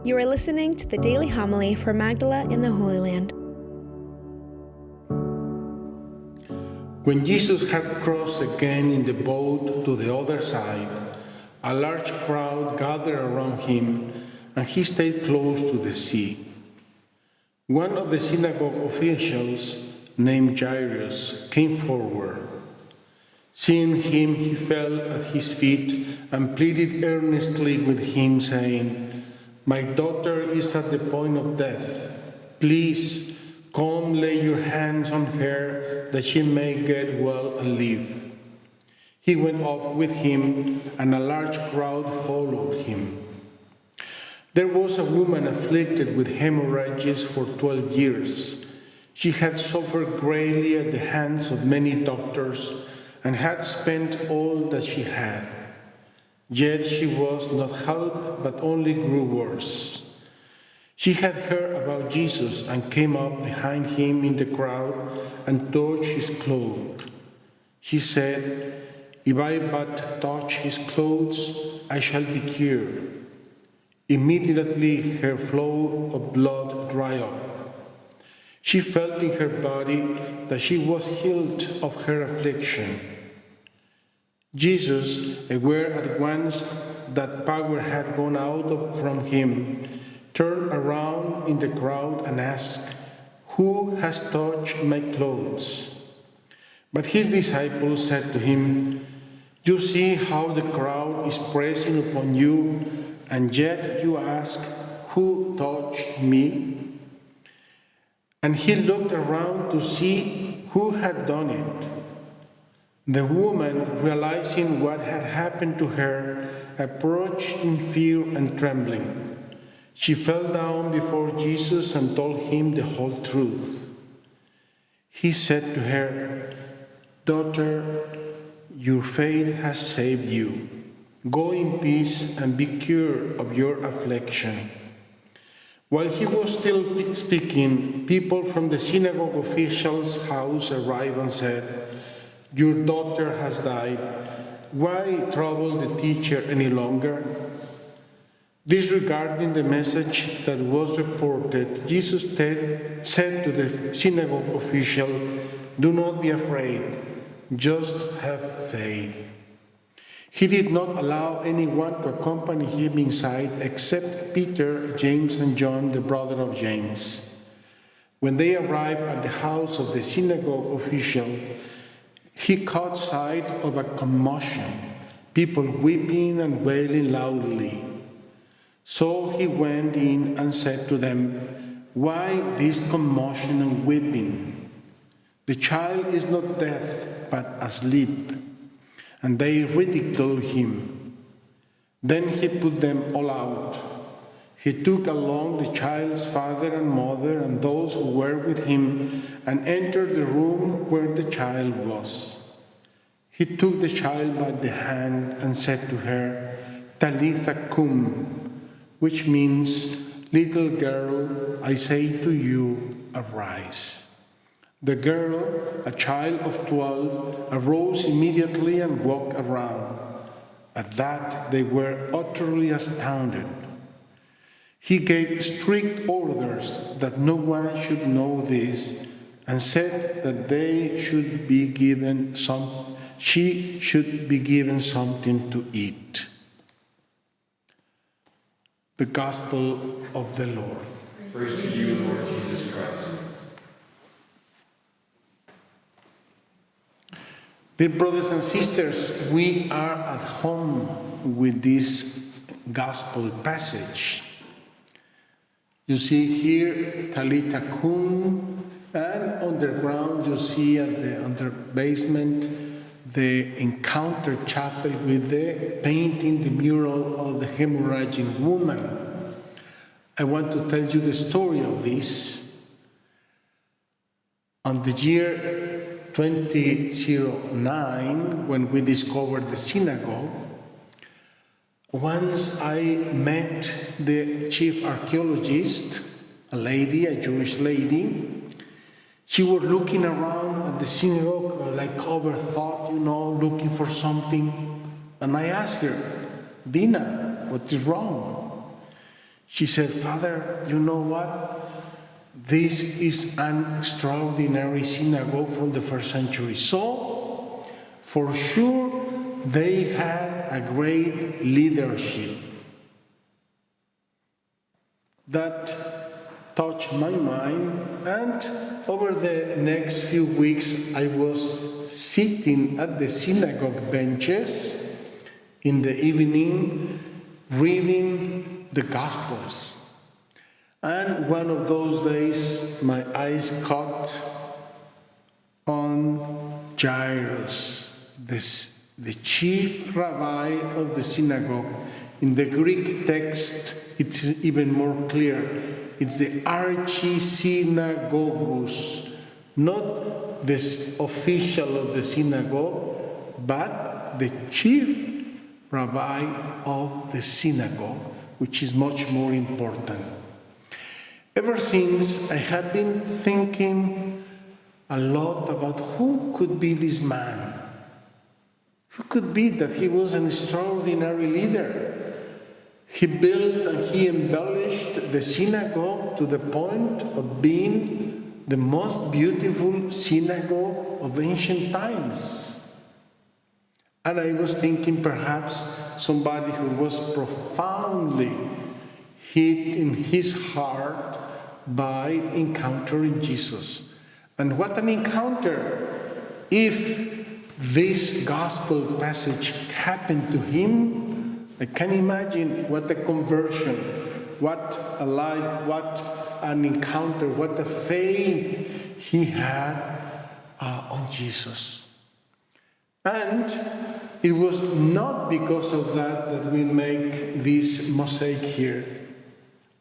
You are listening to the Daily Homily for Magdala in the Holy Land. When Jesus had crossed again in the boat to the other side, a large crowd gathered around him, and he stayed close to the sea. One of the synagogue officials, named Jairus, came forward. Seeing him, he fell at his feet and pleaded earnestly with him, saying, "My daughter is at the point of death. Please come lay your hands on her, that she may get well and live." He went off with him, and a large crowd followed him. There was a woman afflicted with hemorrhages for 12 years. She had suffered greatly at the hands of many doctors and had spent all that she had. Yet she was not helped, but only grew worse. She had heard about Jesus and came up behind him in the crowd and touched his cloak. She said, "If I but touch his clothes, I shall be cured." Immediately her flow of blood dried up. She felt in her body that she was healed of her affliction. Jesus, aware at once that power had gone out from him, turned around in the crowd and asked, "Who has touched my clothes?" But his disciples said to him, "You see how the crowd is pressing upon you, and yet you ask, 'Who touched me?'" And he looked around to see who had done it. The woman, realizing what had happened to her, approached in fear and trembling. She fell down before Jesus and told him the whole truth. He said to her, "Daughter, your faith has saved you. Go in peace and be cured of your affliction." While he was still speaking, people from the synagogue official's house arrived and said, "Your daughter has died. Why trouble the teacher any longer?" Disregarding the message that was reported, Jesus said to the synagogue official, "Do not be afraid, just have faith." He did not allow anyone to accompany him inside except Peter, James, and John, the brother of James. When they arrived at the house of the synagogue official, he caught sight of a commotion, people weeping and wailing loudly. So he went in and said to them, "Why this commotion and weeping? The child is not dead, but asleep." And they ridiculed him. Then he put them all out. He took along the child's father and mother and those who were with him and entered the room where the child was. He took the child by the hand and said to her, "Talitha cum," which means, "Little girl, I say to you, arise." The girl, a child of 12, arose immediately and walked around. At that, they were utterly astounded. He gave strict orders that no one should know this, and said that she should be given something to eat. The Gospel of the Lord. Praise to you, Lord Jesus Christ. Dear brothers and sisters, we are at home with this Gospel passage. You see here, Talitha cum, and underground you see at the under basement the encounter chapel with the painting, the mural of the hemorrhaging woman. I want to tell you the story of this. On the year 2009, when we discovered the synagogue, once I met the chief archaeologist, a lady, a Jewish lady. She was looking around at the synagogue like overthought, looking for something. And I asked her, "Dina, what is wrong?" She said, Father, you know what? This is an extraordinary synagogue from the first century. So, for sure, they had a great leadership. That touched my mind, and over the next few weeks I was sitting at the synagogue benches in the evening reading the Gospels. And one of those days my eyes caught on Jairus, the chief rabbi of the synagogue. In the Greek text, it's even more clear. It's the archisynagogus, not the official of the synagogue, but the chief rabbi of the synagogue, which is much more important. Ever since, I have been thinking a lot about who could be this man. Who could be that he was an extraordinary leader? He built and he embellished the synagogue to the point of being the most beautiful synagogue of ancient times. And I was thinking perhaps somebody who was profoundly hit in his heart by encountering Jesus. And what an encounter! If this gospel passage happened to him, I can imagine what a conversion, what a life, what an encounter, what a faith he had on Jesus. And it was not because of that we make this mosaic here.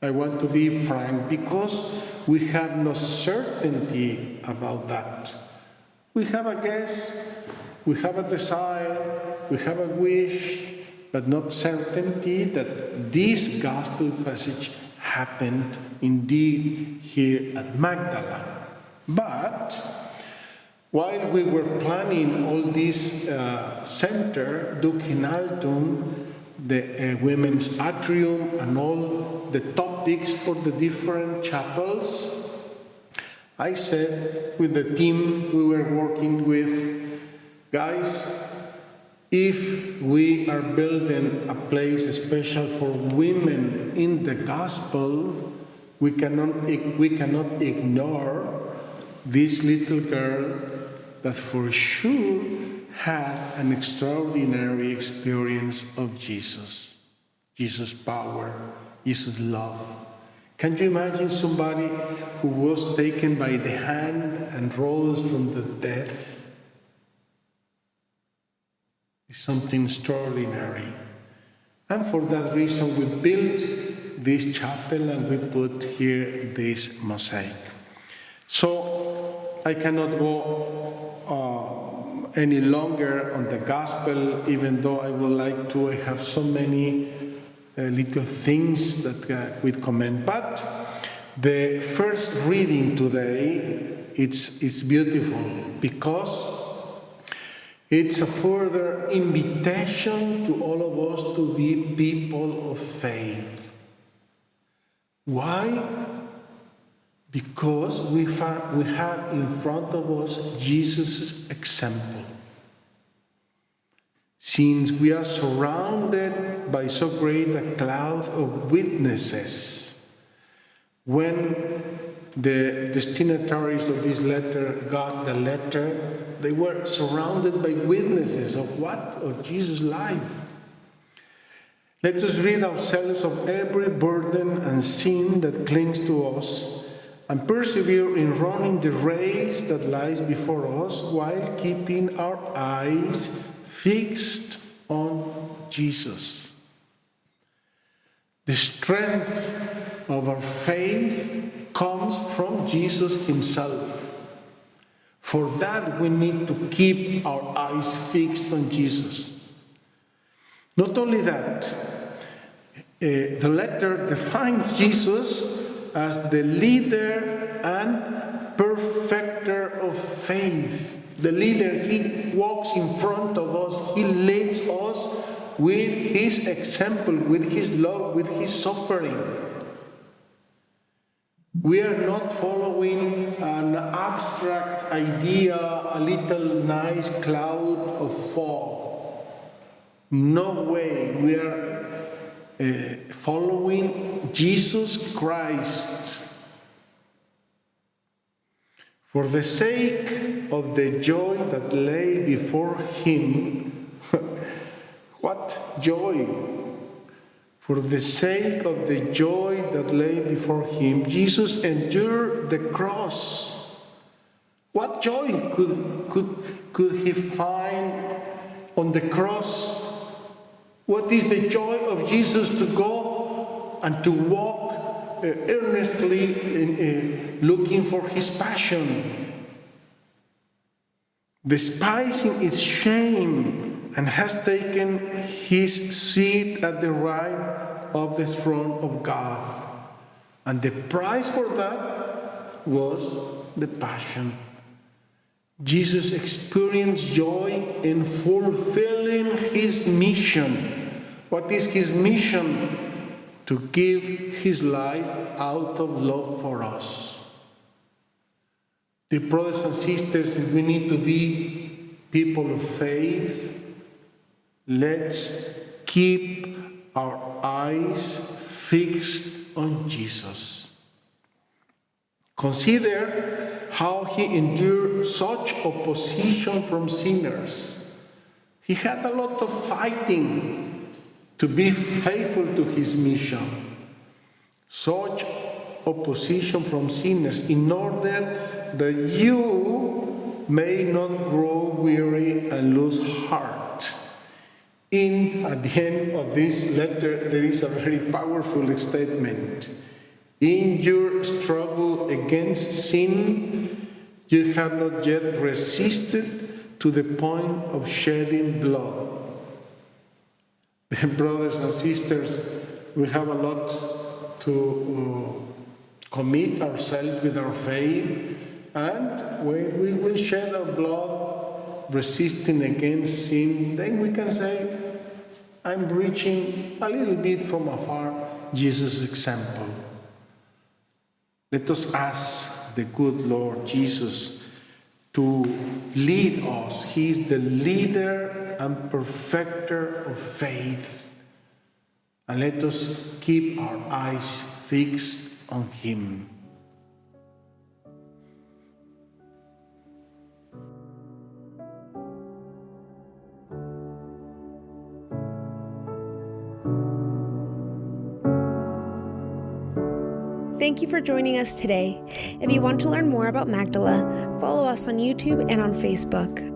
I want to be frank, because we have no certainty about that. We have a guess, we have a desire, we have a wish, but not certainty that this gospel passage happened indeed here at Magdala. But while we were planning all this center, Duc In Altum, the women's atrium, and all the topics for the different chapels, I said with the team we were working with, guys, if we are building a place special for women in the gospel, we cannot ignore this little girl that for sure had an extraordinary experience of Jesus. Jesus' power, Jesus' love. Can you imagine somebody who was taken by the hand and rose from the dead? It's something extraordinary. And for that reason, we built this chapel and we put here this mosaic. So I cannot go any longer on the gospel, even though I would like to. I have so many little things that we comment. But the first reading today, it's beautiful because it's a further invitation to all of us to be people of faith. Why? Because we have in front of us Jesus' example. Since we are surrounded by so great a cloud of witnesses, when the destinataries of this letter got the letter, they were surrounded by witnesses of what? Of Jesus' life. Let us rid ourselves of every burden and sin that clings to us, and persevere in running the race that lies before us while keeping our eyes fixed on Jesus. The strength of our faith comes from Jesus himself. For that, we need to keep our eyes fixed on Jesus. Not only that, the letter defines Jesus as the leader and perfecter of faith. The leader, he walks in front of us, he leads us with his example, with his love, with his suffering. We are not following an abstract idea, a little nice cloud of fog. No way. We are following Jesus Christ. For the sake of the joy that lay before him, what joy! For the sake of the joy that lay before him, Jesus endured the cross. What joy could he find on the cross? What is the joy of Jesus to go and to walk earnestly looking for his passion, despising its shame, and has taken his seat at the right of the throne of God. And the price for that was the passion. Jesus experienced joy in fulfilling his mission. What is his mission? To give his life out of love for us. Dear brothers and sisters, if we need to be people of faith, let's keep our eyes fixed on Jesus. Consider how he endured such opposition from sinners. He had a lot of fighting to be faithful to his mission. Such opposition from sinners in order that you may not grow weary and lose heart. At the end of this letter, there is a very powerful statement. In your struggle against sin, you have not yet resisted to the point of shedding blood. Brothers and sisters, we have a lot to commit ourselves with our faith, and when we will shed our blood resisting against sin, then we can say, I'm reaching a little bit from afar Jesus' example. Let us ask the good Lord Jesus to lead us. He is the leader and perfecter of faith. And let us keep our eyes fixed on him. Thank you for joining us today. If you want to learn more about Magdala, follow us on YouTube and on Facebook.